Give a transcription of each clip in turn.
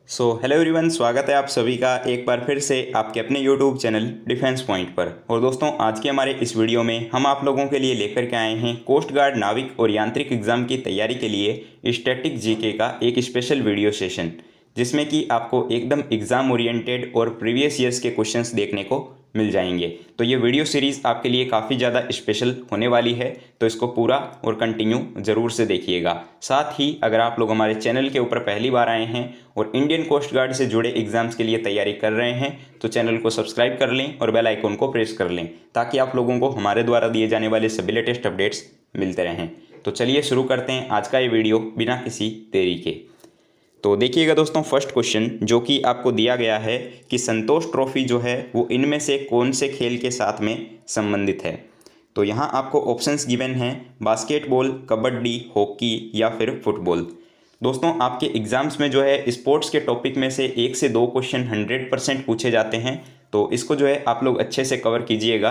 Hello everyone, स्वागत है आप सभी का एक बार फिर से आपके अपने यूट्यूब चैनल डिफेंस पॉइंट पर। और दोस्तों, आज के हमारे इस वीडियो में हम आप लोगों के लिए लेकर के आए हैं कोस्ट गार्ड नाविक और यांत्रिक एग्जाम की तैयारी के लिए स्टैटिक जीके का एक स्पेशल वीडियो सेशन, जिसमें कि आपको एकदम एग्ज़ाम ओरिएंटेड और प्रीवियस ईयर्स के क्वेश्चंस देखने को मिल जाएंगे। तो ये वीडियो सीरीज़ आपके लिए काफ़ी ज़्यादा स्पेशल होने वाली है, तो इसको पूरा और कंटिन्यू ज़रूर से देखिएगा। साथ ही अगर आप लोग हमारे चैनल के ऊपर पहली बार आए हैं और इंडियन कोस्ट गार्ड से जुड़े एग्जाम्स के लिए तैयारी कर रहे हैं, तो चैनल को सब्सक्राइब कर लें और बेल आइकन को प्रेस कर लें, ताकि आप लोगों को हमारे द्वारा दिए जाने वाले सभी लेटेस्ट अपडेट्स मिलते रहें। तो चलिए शुरू करते हैं आज का ये वीडियो बिना किसी देरी के। तो देखिएगा दोस्तों, फर्स्ट क्वेश्चन जो कि आपको दिया गया है कि संतोष ट्रॉफी जो है वो इनमें से कौन से खेल के साथ में संबंधित है। तो यहाँ आपको ऑप्शंस गिवन हैं, बास्केटबॉल, कबड्डी, हॉकी या फिर फुटबॉल। दोस्तों, आपके एग्जाम्स में जो है स्पोर्ट्स के टॉपिक में से 1 से 2 क्वेश्चन 100% पूछे जाते हैं, तो इसको जो है आप लोग अच्छे से कवर कीजिएगा।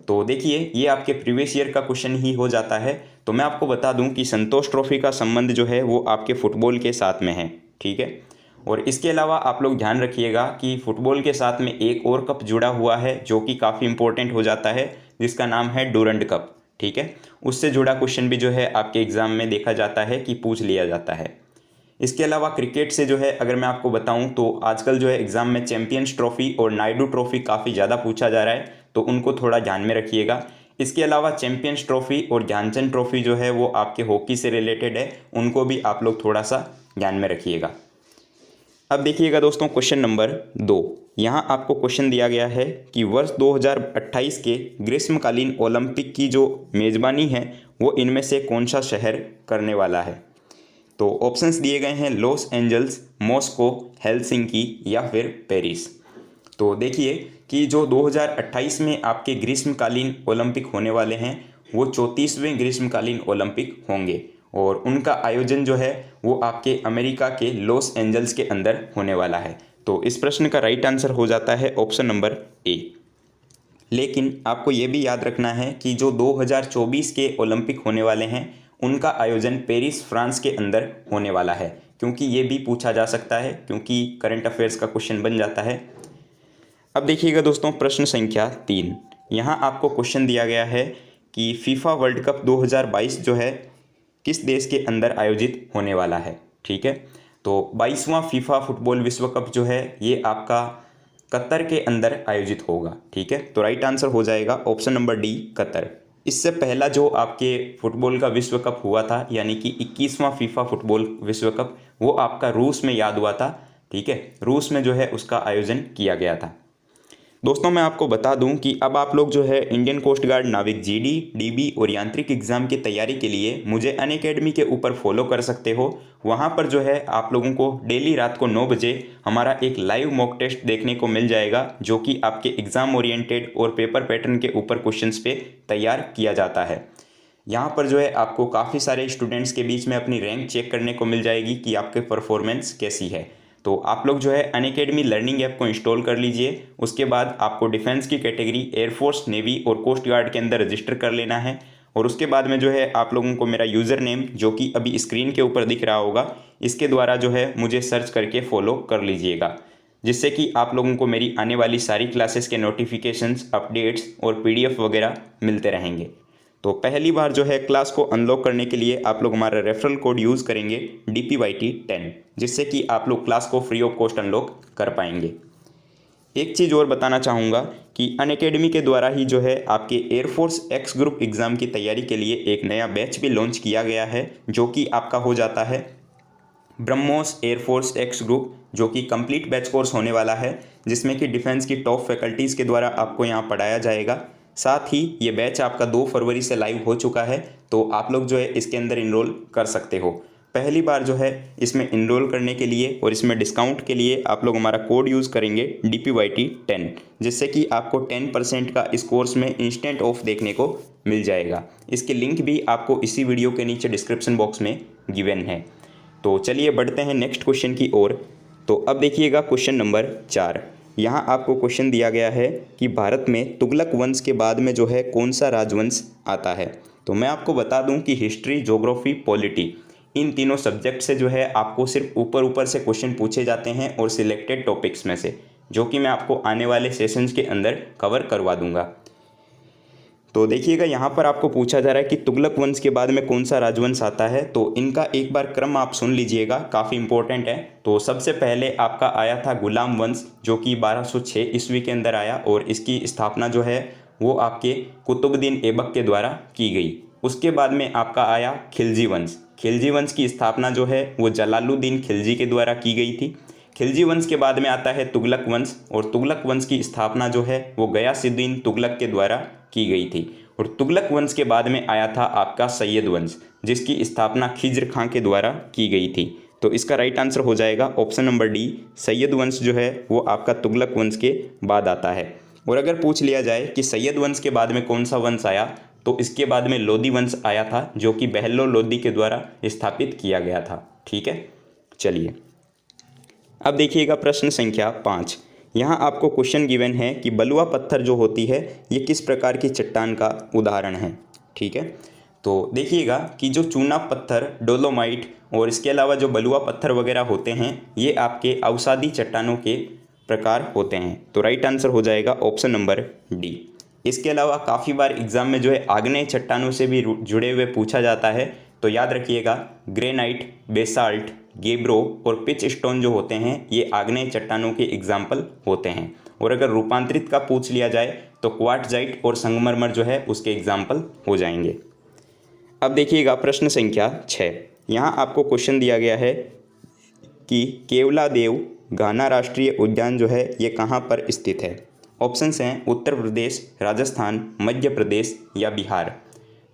तो देखिए, ये आपके प्रीवियस ईयर का क्वेश्चन ही हो जाता है। तो मैं आपको बता दूं कि संतोष ट्रॉफी का संबंध जो है वो आपके फुटबॉल के साथ में है, ठीक है। और इसके अलावा आप लोग ध्यान रखिएगा कि फुटबॉल के साथ में एक और कप जुड़ा हुआ है जो कि काफ़ी इंपॉर्टेंट हो जाता है, जिसका नाम है डूरंड कप, ठीक है। उससे जुड़ा क्वेश्चन भी जो है आपके एग्ज़ाम में देखा जाता है कि पूछ लिया जाता है। इसके अलावा क्रिकेट से जो है अगर मैं आपको बताऊं तो आजकल जो है एग्ज़ाम में चैंपियंस ट्रॉफी और नायडू ट्रॉफी काफ़ी ज़्यादा पूछा जा रहा है, तो उनको थोड़ा ध्यान में रखिएगा। इसके अलावा चैंपियंस ट्रॉफी और ध्यानचंद ट्रॉफी जो है वो आपके हॉकी से रिलेटेड है, उनको भी आप लोग थोड़ा सा ध्यान में रखिएगा। अब देखिएगा दोस्तों, क्वेश्चन नंबर 2। यहाँ आपको क्वेश्चन दिया गया है कि वर्ष 2028 के ग्रीष्मकालीन ओलंपिक की जो मेज़बानी है वो इनमें से कौन सा शहर करने वाला है। तो ऑप्शंस दिए गए हैं लॉस एंजल्स, मॉस्को, हेलसिंकी या फिर पेरिस। तो देखिए कि जो 2028 में आपके ग्रीष्मकालीन ओलंपिक होने वाले हैं वो 34वें ग्रीष्मकालीन ओलंपिक होंगे, और उनका आयोजन जो है वो आपके अमेरिका के लॉस एंजल्स के अंदर होने वाला है। तो इस प्रश्न का राइट आंसर हो जाता है ऑप्शन नंबर ए। लेकिन आपको ये भी याद रखना है कि जो 2024 के ओलंपिक होने वाले हैं उनका आयोजन पेरिस, फ्रांस के अंदर होने वाला है, क्योंकि ये भी पूछा जा सकता है, क्योंकि करंट अफेयर्स का क्वेश्चन बन जाता है। अब देखिएगा दोस्तों, प्रश्न संख्या 3। यहाँ आपको क्वेश्चन दिया गया है कि फीफा वर्ल्ड कप 2022 जो है किस देश के अंदर आयोजित होने वाला है, ठीक है। तो 22वां फीफा फुटबॉल विश्व कप जो है ये आपका कतर के अंदर आयोजित होगा, ठीक है। तो राइट आंसर हो जाएगा ऑप्शन नंबर डी, कतर। इससे पहला जो आपके फुटबॉल का विश्व कप हुआ था, यानी कि 21वां फीफा फुटबॉल विश्व कप, वो आपका रूस में याद हुआ था, ठीक है। रूस में जो है उसका आयोजन किया गया था। दोस्तों, मैं आपको बता दूं कि अब आप लोग जो है इंडियन कोस्ट गार्ड नाविक जीडी, डीबी और यांत्रिक एग्जाम की तैयारी के लिए मुझे अनअकैडमी के ऊपर फॉलो कर सकते हो। वहां पर जो है आप लोगों को डेली रात को 9 बजे हमारा एक लाइव मॉक टेस्ट देखने को मिल जाएगा, जो कि आपके एग्जाम ओरिएंटेड और पेपर पैटर्न के ऊपर क्वेश्चंस पे तैयार किया जाता है। यहाँ पर जो है आपको काफ़ी सारे स्टूडेंट्स के बीच में अपनी रैंक चेक करने को मिल जाएगी कि आपके परफॉर्मेंस कैसी है। तो आप लोग जो है अनअकैडमी लर्निंग ऐप को इंस्टॉल कर लीजिए। उसके बाद आपको डिफेंस की कैटेगरी एयरफोर्स, नेवी और कोस्ट गार्ड के अंदर रजिस्टर कर लेना है। और उसके बाद में जो है आप लोगों को मेरा यूज़र नेम, जो कि अभी स्क्रीन के ऊपर दिख रहा होगा, इसके द्वारा जो है मुझे सर्च करके फॉलो कर लीजिएगा, जिससे कि आप लोगों को मेरी आने वाली सारी क्लासेस के नोटिफिकेशंस, अपडेट्स और पीडीएफ वगैरह मिलते रहेंगे। तो पहली बार जो है क्लास को अनलॉक करने के लिए आप लोग हमारा रेफरल कोड यूज़ करेंगे DPYT10, जिससे कि आप लोग क्लास को फ्री ऑफ कॉस्ट अनलॉक कर पाएंगे। एक चीज़ और बताना चाहूँगा कि अनअकैडमी के द्वारा ही जो है आपके एयरफोर्स एक्स ग्रुप एग्ज़ाम की तैयारी के लिए एक नया बैच भी लॉन्च किया गया है, जो कि आपका हो जाता है ब्रह्मोस एयरफोर्स एक्स ग्रुप, जो कि कंप्लीट बैच कोर्स होने वाला है, जिसमें कि डिफेंस की टॉप फैकल्टीज़ के द्वारा आपको यहाँ पढ़ाया जाएगा। साथ ही ये बैच आपका 2 फरवरी से लाइव हो चुका है, तो आप लोग जो है इसके अंदर इनरोल कर सकते हो। पहली बार जो है इसमें इनरोल करने के लिए और इसमें डिस्काउंट के लिए आप लोग हमारा कोड यूज़ करेंगे DPYT10, जिससे कि आपको 10% का इस कोर्स में इंस्टेंट ऑफ देखने को मिल जाएगा। इसकी लिंक भी आपको इसी वीडियो के नीचे डिस्क्रिप्शन बॉक्स में गिवन है। तो चलिए बढ़ते हैं नेक्स्ट क्वेश्चन की ओर। तो अब देखिएगा क्वेश्चन नंबर 4। यहाँ आपको क्वेश्चन दिया गया है कि भारत में तुगलक वंश के बाद में जो है कौन सा राजवंश आता है। तो मैं आपको बता दूं कि हिस्ट्री, ज्योग्राफी, पॉलिटी, इन तीनों सब्जेक्ट से जो है आपको सिर्फ ऊपर ऊपर से क्वेश्चन पूछे जाते हैं और सिलेक्टेड टॉपिक्स में से, जो कि मैं आपको आने वाले सेशंस के अंदर कवर करवा दूंगा। तो देखिएगा यहाँ पर आपको पूछा जा रहा है कि तुगलक वंश के बाद में कौन सा राजवंश आता है। तो इनका एक बार क्रम आप सुन लीजिएगा, काफ़ी इंपॉर्टेंट है। तो सबसे पहले आपका आया था गुलाम वंश, जो कि 1206 ईस्वी के अंदर आया और इसकी स्थापना जो है वो आपके कुतुबुद्दीन ऐबक के द्वारा की गई। उसके बाद में आपका आया खिलजी वंश। खिलजी वंश की स्थापना जो है वो जलालुद्दीन खिलजी के द्वारा की गई थी। खिलजी वंश के बाद में आता है तुगलक वंश, और तुगलक वंश की स्थापना जो है वो गयासुद्दीन तुगलक के द्वारा की गई थी। और तुगलक वंश के बाद में आया था आपका सैयद वंश, जिसकी स्थापना खिज्र खां के द्वारा की गई थी। तो इसका राइट आंसर हो जाएगा ऑप्शन नंबर डी, सैयद वंश जो है वो आपका तुगलक वंश के बाद आता है। और अगर पूछ लिया जाए कि सैयद वंश के बाद में कौन सा वंश आया, तो इसके बाद में लोधी वंश आया था, जो कि बहलो लोधी के द्वारा स्थापित किया गया था। ठीक है, चलिए अब देखिएगा प्रश्न संख्या 5। यहाँ आपको क्वेश्चन गिवन है कि बलुआ पत्थर जो होती है ये किस प्रकार की चट्टान का उदाहरण है। ठीक है, तो देखिएगा कि जो चूना पत्थर, डोलोमाइट और इसके अलावा जो बलुआ पत्थर वगैरह होते हैं ये आपके अवसादी चट्टानों के प्रकार होते हैं। तो राइट आंसर हो जाएगा ऑप्शन नंबर डी। इसके अलावा काफ़ी बार एग्जाम में जो है आग्नेय चट्टानों से भी जुड़े हुए पूछा जाता है। तो याद रखिएगा, ग्रेनाइट, बेसाल्ट, गेब्रो और पिच स्टोन जो होते हैं ये आग्नेय चट्टानों के एग्जाम्पल होते हैं। और अगर रूपांतरित का पूछ लिया जाए तो क्वार्टजाइट और संगमरमर जो है उसके एग्जाम्पल हो जाएंगे। अब देखिएगा प्रश्न संख्या 6। यहाँ आपको क्वेश्चन दिया गया है कि केवलादेव घाना राष्ट्रीय उद्यान जो है ये कहाँ पर स्थित है। ऑप्शंस हैं उत्तर प्रदेश, राजस्थान, मध्य प्रदेश या बिहार।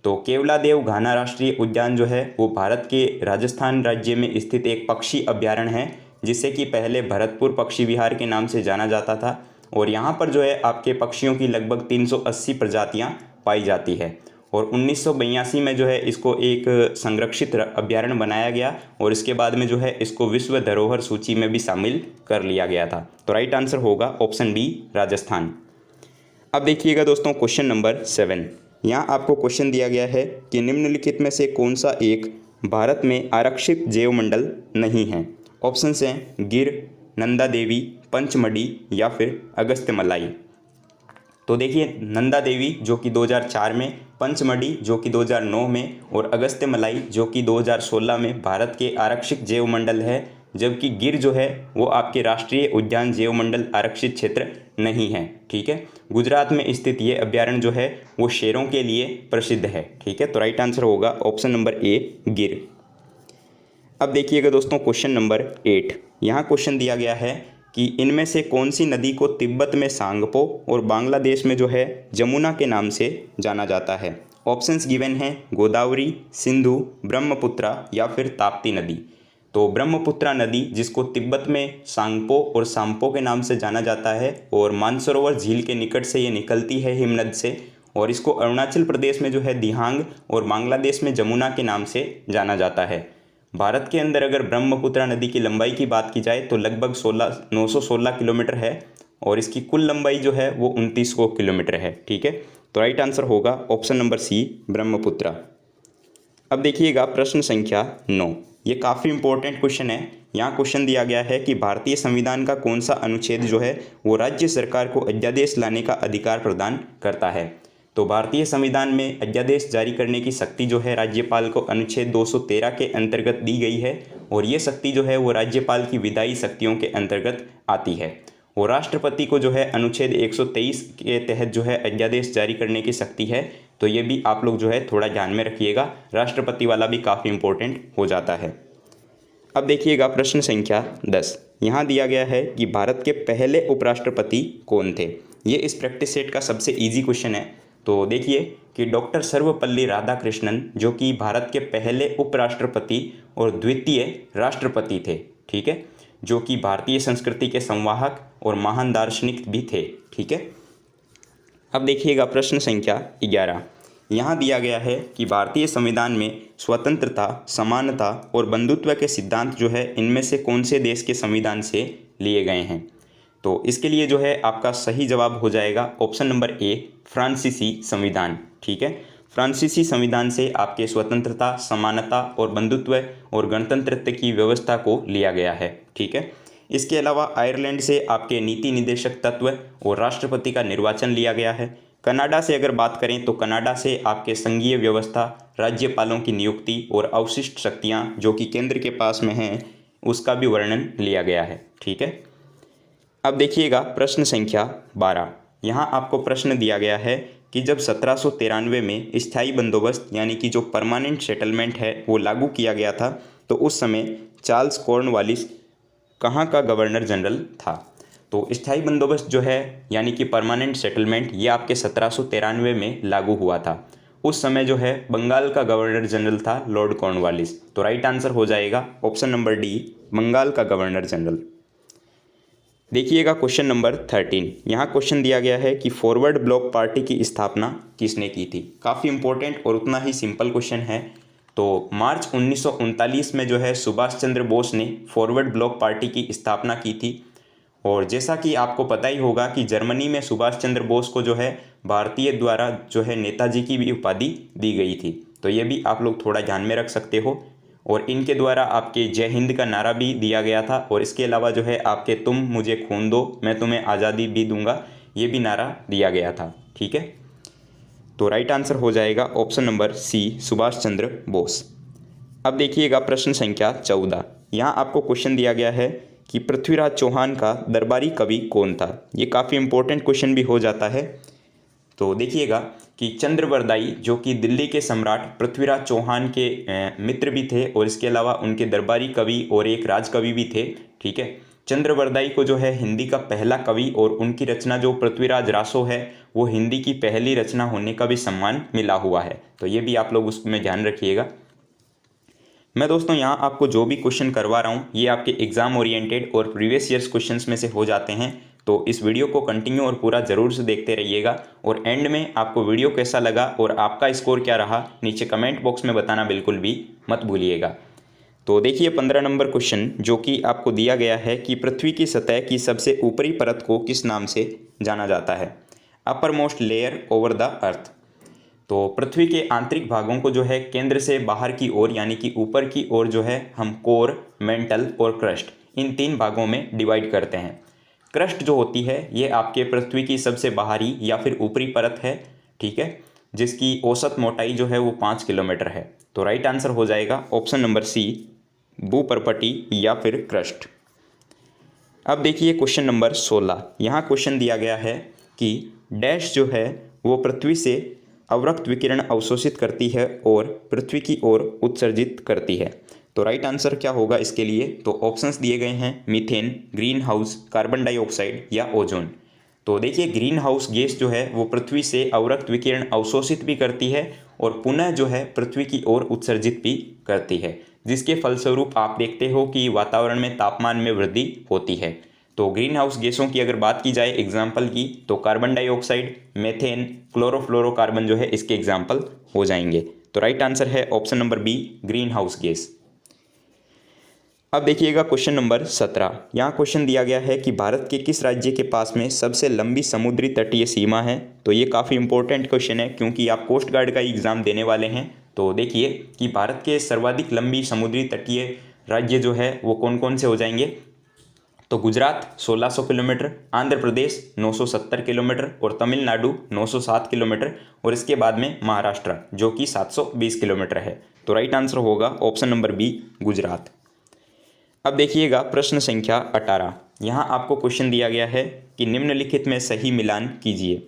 तो केवलादेव घाना राष्ट्रीय उद्यान जो है वो भारत के राजस्थान राज्य में स्थित एक पक्षी अभ्यारण्य है, जिसे कि पहले भरतपुर पक्षी विहार के नाम से जाना जाता था। और यहाँ पर जो है आपके पक्षियों की लगभग 380 प्रजातियाँ पाई जाती है। और 1982 में जो है इसको एक संरक्षित अभ्यारण्य बनाया गया और इसके बाद में जो है इसको विश्व धरोहर सूची में भी शामिल कर लिया गया था। तो राइट आंसर होगा ऑप्शन बी, राजस्थान। अब देखिएगा दोस्तों क्वेश्चन नंबर 7। यहाँ आपको क्वेश्चन दिया गया है कि निम्नलिखित में से कौन सा एक भारत में आरक्षित जैव मंडल नहीं है। ऑप्शंस हैं गिर, नंदा देवी, पंचमढ़ी या फिर अगस्त्यमलाई। तो देखिए, नंदा देवी जो कि 2004 में, पंचमढ़ी जो कि 2009 में और अगस्त्यमलाई जो कि 2016 में भारत के आरक्षित जैव मंडल है, जबकि गिर जो है वो आपके राष्ट्रीय उद्यान जैव मंडल आरक्षित क्षेत्र नहीं है। ठीक है, गुजरात में स्थित ये अभ्यारण्य जो है वो शेरों के लिए प्रसिद्ध है। ठीक है, तो राइट आंसर होगा ऑप्शन नंबर ए, गिर। अब देखिएगा दोस्तों क्वेश्चन नंबर 8। यहाँ क्वेश्चन दिया गया है कि इनमें से कौन सी नदी को तिब्बत में सांगपो और बांग्लादेश में जो है जमुना के नाम से जाना जाता है। ऑप्शंस गिवन हैं गोदावरी, सिंधु, ब्रह्मपुत्रा या फिर ताप्ती नदी। तो ब्रह्मपुत्रा नदी, जिसको तिब्बत में सांगपो और सांपो के नाम से जाना जाता है और मानसरोवर झील के निकट से ये निकलती है हिमनद से, और इसको अरुणाचल प्रदेश में जो है दिहांग और बांग्लादेश में जमुना के नाम से जाना जाता है। भारत के अंदर अगर ब्रह्मपुत्रा नदी की लंबाई की बात की जाए तो लगभग 916 किलोमीटर है और इसकी कुल लंबाई जो है वो 2900 किलोमीटर है। ठीक है, तो राइट आंसर होगा ऑप्शन नंबर सी, ब्रह्मपुत्रा। अब देखिएगा प्रश्न संख्या 9। ये काफ़ी इंपॉर्टेंट क्वेश्चन है। यहाँ क्वेश्चन दिया गया है कि भारतीय संविधान का कौन सा अनुच्छेद जो है वो राज्य सरकार को अध्यादेश लाने का अधिकार प्रदान करता है। तो भारतीय संविधान में अध्यादेश जारी करने की शक्ति जो है राज्यपाल को अनुच्छेद 213 के अंतर्गत दी गई है और ये शक्ति जो है वो राज्यपाल की विधायी शक्तियों के अंतर्गत आती है। और राष्ट्रपति को जो है अनुच्छेद 123 के तहत जो है अध्यादेश जारी करने की शक्ति है। तो ये भी आप लोग जो है थोड़ा ध्यान में रखिएगा, राष्ट्रपति वाला भी काफ़ी इंपॉर्टेंट हो जाता है। अब देखिएगा प्रश्न संख्या 10। यहाँ दिया गया है कि भारत के पहले उपराष्ट्रपति कौन थे। ये इस प्रैक्टिस सेट का सबसे ईजी क्वेश्चन है। तो देखिए कि डॉक्टर सर्वपल्ली राधाकृष्णन जो कि भारत के पहले उपराष्ट्रपति और द्वितीय राष्ट्रपति थे। ठीक है, जो कि भारतीय संस्कृति के संवाहक और महान दार्शनिक भी थे। ठीक है, अब देखिएगा प्रश्न संख्या 11। यहाँ दिया गया है कि भारतीय संविधान में स्वतंत्रता, समानता और बंधुत्व के सिद्धांत जो है इनमें से कौन से देश के संविधान से लिए गए हैं। तो इसके लिए जो है आपका सही जवाब हो जाएगा ऑप्शन नंबर ए, फ्रांसीसी संविधान। ठीक है, फ्रांसीसी संविधान से आपके स्वतंत्रता, समानता और बंधुत्व और गणतंत्र की व्यवस्था को लिया गया है। ठीक है। इसके अलावा आयरलैंड से आपके नीति निदेशक तत्व और राष्ट्रपति का निर्वाचन लिया गया है। कनाडा से अगर बात करें तो कनाडा से आपके संघीय व्यवस्था, राज्यपालों की नियुक्ति और अवशिष्ट शक्तियां जो कि केंद्र के पास में हैं उसका भी वर्णन लिया गया है। ठीक है। अब देखिएगा प्रश्न संख्या 12। यहाँ आपको प्रश्न दिया गया है कि जब 1793 में स्थायी बंदोबस्त यानी कि जो परमानेंट सेटलमेंट है वो लागू किया गया था, तो उस समय चार्ल्स कॉर्नवालिस कहाँ का गवर्नर जनरल था। तो स्थायी बंदोबस्त जो है यानी कि परमानेंट सेटलमेंट ये आपके 1793 में लागू हुआ था। उस समय जो है बंगाल का गवर्नर जनरल था लॉर्ड कॉर्नवालिस। तो राइट आंसर हो जाएगा ऑप्शन नंबर डी, बंगाल का गवर्नर जनरल। देखिएगा क्वेश्चन नंबर 13। यहाँ क्वेश्चन दिया गया है कि फॉरवर्ड ब्लॉक पार्टी की स्थापना किसने की थी। काफ़ी इंपॉर्टेंट और उतना ही सिंपल क्वेश्चन है। तो मार्च 1939 में जो है सुभाष चंद्र बोस ने फॉरवर्ड ब्लॉक पार्टी की स्थापना की थी। और जैसा कि आपको पता ही होगा कि जर्मनी में सुभाष चंद्र बोस को जो है भारतीय द्वारा जो है नेताजी की भी उपाधि दी गई थी। तो ये भी आप लोग थोड़ा ध्यान में रख सकते हो। और इनके द्वारा आपके जय हिंद का नारा भी दिया गया था। और इसके अलावा जो है आपके तुम मुझे खून दो मैं तुम्हें आज़ादी भी दूंगा, ये भी नारा दिया गया था। ठीक है। तो राइट आंसर हो जाएगा option number C, Subhash Chandra Bose. अब देखिएगा प्रश्न संख्या 14। यहाँ आपको क्वेश्चन दिया गया है कि पृथ्वीराज चौहान का दरबारी कवि कौन था। ये काफ़ी इंपॉर्टेंट क्वेश्चन भी हो जाता है। तो देखिएगा कि चंद्रवरदाई जो कि दिल्ली के सम्राट पृथ्वीराज चौहान के मित्र भी थे और इसके अलावा उनके दरबारी कवि और एक राजकवि भी थे। ठीक है। चंद्रवरदाई को जो है हिंदी का पहला कवि और उनकी रचना जो पृथ्वीराज रासो है वो हिंदी की पहली रचना होने का भी सम्मान मिला हुआ है। तो ये भी आप लोग उसमें ध्यान रखिएगा। मैं दोस्तों यहाँ आपको जो भी क्वेश्चन करवा रहा हूँ ये आपके एग्जाम ओरिएंटेड और प्रीवियस ईयर्स क्वेश्चंस में से हो जाते हैं। तो इस वीडियो को कंटिन्यू और पूरा ज़रूर से देखते रहिएगा। और एंड में आपको वीडियो कैसा लगा और आपका स्कोर क्या रहा नीचे कमेंट बॉक्स में बताना बिल्कुल भी मत भूलिएगा। तो देखिए 15 नंबर क्वेश्चन जो कि आपको दिया गया है कि पृथ्वी की सतह की सबसे ऊपरी परत को किस नाम से जाना जाता है। Upper most layer over the earth. तो पृथ्वी के आंतरिक भागों को जो है केंद्र से बाहर की ओर यानी कि ऊपर की ओर जो है हम कोर, मेंटल और क्रस्ट इन 3 भागों में डिवाइड करते हैं। क्रस्ट जो होती है ये आपके पृथ्वी की सबसे बाहरी या फिर ऊपरी परत है। ठीक है। जिसकी औसत मोटाई जो है वो 5 किलोमीटर है। तो राइट आंसर हो जाएगा ऑप्शन नंबर सी, भूपर्पटी या फिर क्रस्ट। अब देखिए क्वेश्चन नंबर 16। यहाँ क्वेश्चन दिया गया है कि डैश जो है वो पृथ्वी से अवरक्त विकिरण अवशोषित करती है और पृथ्वी की ओर उत्सर्जित करती है। तो राइट आंसर क्या होगा इसके लिए। तो ऑप्शंस दिए गए हैं methane, green house, carbon dioxide या ओजोन। तो देखिए ग्रीन हाउस गैस जो है वो पृथ्वी से अवरक्त विकिरण अवशोषित भी करती है और पुनः जो है पृथ्वी की ओर उत्सर्जित भी करती है, जिसके फलस्वरूप आप देखते हो कि वातावरण में तापमान में वृद्धि होती है। तो ग्रीन हाउस गैसों की अगर बात की जाए एग्जाम्पल की तो कार्बन डाइऑक्साइड, मेथेन, क्लोरोफ्लोरोकार्बन जो है इसके एग्जाम्पल हो जाएंगे। तो राइट आंसर है option number B, green house gas. अब देखिएगा क्वेश्चन नंबर 17। यहाँ क्वेश्चन दिया गया है कि भारत के किस राज्य के पास में सबसे लंबी समुद्री तटीय सीमा है। तो ये काफ़ी इंपॉर्टेंट क्वेश्चन है क्योंकि आप कोस्ट गार्ड का एग्ज़ाम देने वाले हैं। तो देखिए कि भारत के सर्वाधिक लंबी समुद्री तटीय राज्य जो है वो कौन कौन से हो जाएंगे। तो गुजरात 1600 किलोमीटर, आंध्र प्रदेश 970 किलोमीटर और तमिलनाडु 907 किलोमीटर और इसके बाद में महाराष्ट्र जो कि 720 किलोमीटर है। तो राइट आंसर होगा ऑप्शन नंबर बी, गुजरात। अब देखिएगा प्रश्न संख्या 18। यहाँ आपको क्वेश्चन दिया गया है कि निम्नलिखित में सही मिलान कीजिए।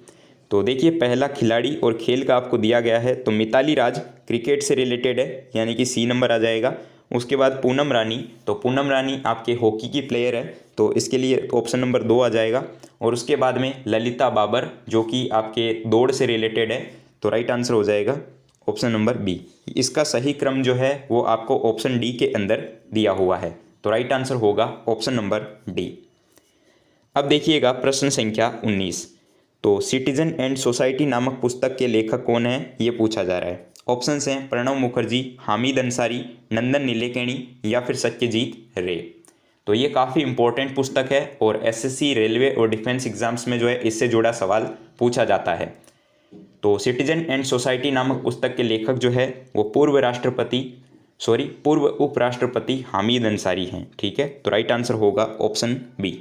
तो देखिए पहला खिलाड़ी और खेल का आपको दिया गया है। तो मिताली राज क्रिकेट से रिलेटेड है यानी कि सी नंबर आ जाएगा। उसके बाद पूनम रानी, तो पूनम रानी आपके हॉकी की प्लेयर है तो इसके लिए ऑप्शन नंबर 2 आ जाएगा। और उसके बाद में ललिता बाबर जो कि आपके दौड़ से रिलेटेड है। तो राइट आंसर हो जाएगा ऑप्शन नंबर बी। इसका सही क्रम जो है वो आपको ऑप्शन डी के अंदर दिया हुआ है। तो राइट आंसर होगा ऑप्शन नंबर डी। अब देखिएगा प्रश्न संख्या 19। तो सिटीजन एंड सोसाइटी नामक पुस्तक के लेखक कौन है ये पूछा जा रहा है। ऑप्शंस हैं प्रणव मुखर्जी, हामिद अंसारी, नंदन नीलेकणी या फिर सत्यजीत रे। तो ये काफ़ी इंपॉर्टेंट पुस्तक है और एसएससी, रेलवे और डिफेंस एग्जाम्स में जो है इससे जुड़ा सवाल पूछा जाता है। तो सिटीजन एंड सोसाइटी नामक पुस्तक के लेखक जो है वो पूर्व उपराष्ट्रपति हामिद अंसारी हैं। ठीक है, तो राइट आंसर होगा ऑप्शन बी।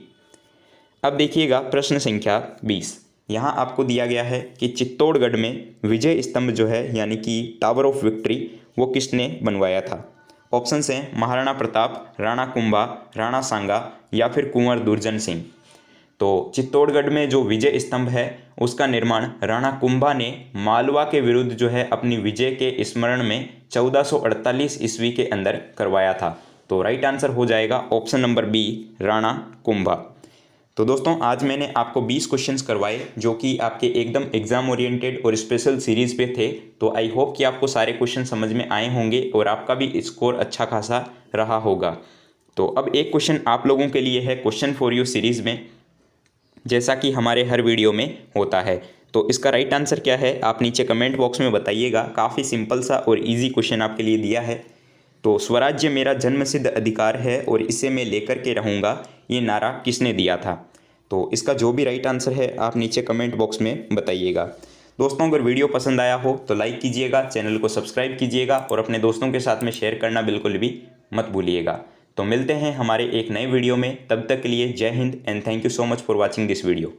अब देखिएगा प्रश्न संख्या 20। यहाँ आपको दिया गया है कि चित्तौड़गढ़ में विजय स्तंभ जो है यानी कि टावर ऑफ विक्ट्री वो किसने बनवाया था। ऑप्शंस हैं महाराणा प्रताप, राणा कुंभा, राणा सांगा या फिर कुंवर दुर्जन सिंह। तो चित्तौड़गढ़ में जो विजय स्तंभ है उसका निर्माण राणा कुंभा ने मालवा के विरुद्ध जो है अपनी विजय के स्मरण में 1448 ईस्वी के अंदर करवाया था। तो राइट आंसर हो जाएगा option number B, Rana Kumbha. तो दोस्तों आज मैंने आपको 20 क्वेश्चंस करवाए जो कि आपके एकदम एग्जाम ओरिएंटेड और स्पेशल सीरीज़ पे थे। तो आई होप कि आपको सारे क्वेश्चन समझ में आए होंगे और आपका भी स्कोर अच्छा खासा रहा होगा। तो अब एक क्वेश्चन आप लोगों के लिए है क्वेश्चन फॉर यू सीरीज़ में, जैसा कि हमारे हर वीडियो में होता है। तो इसका राइट आंसर क्या है आप नीचे कमेंट बॉक्स में बताइएगा। काफ़ी सिंपल सा और ईजी क्वेश्चन आपके लिए दिया है। तो स्वराज्य मेरा जन्मसिद्ध अधिकार है और इसे मैं लेकर के रहूँगा, ये नारा किसने दिया था। तो इसका जो भी राइट आंसर है आप नीचे कमेंट बॉक्स में बताइएगा। दोस्तों अगर वीडियो पसंद आया हो तो लाइक कीजिएगा, चैनल को सब्सक्राइब कीजिएगा और अपने दोस्तों के साथ में शेयर करना बिल्कुल भी मत भूलिएगा। तो मिलते हैं हमारे एक नए वीडियो में, तब तक के लिए जय Hind and thank you so much for watching this video.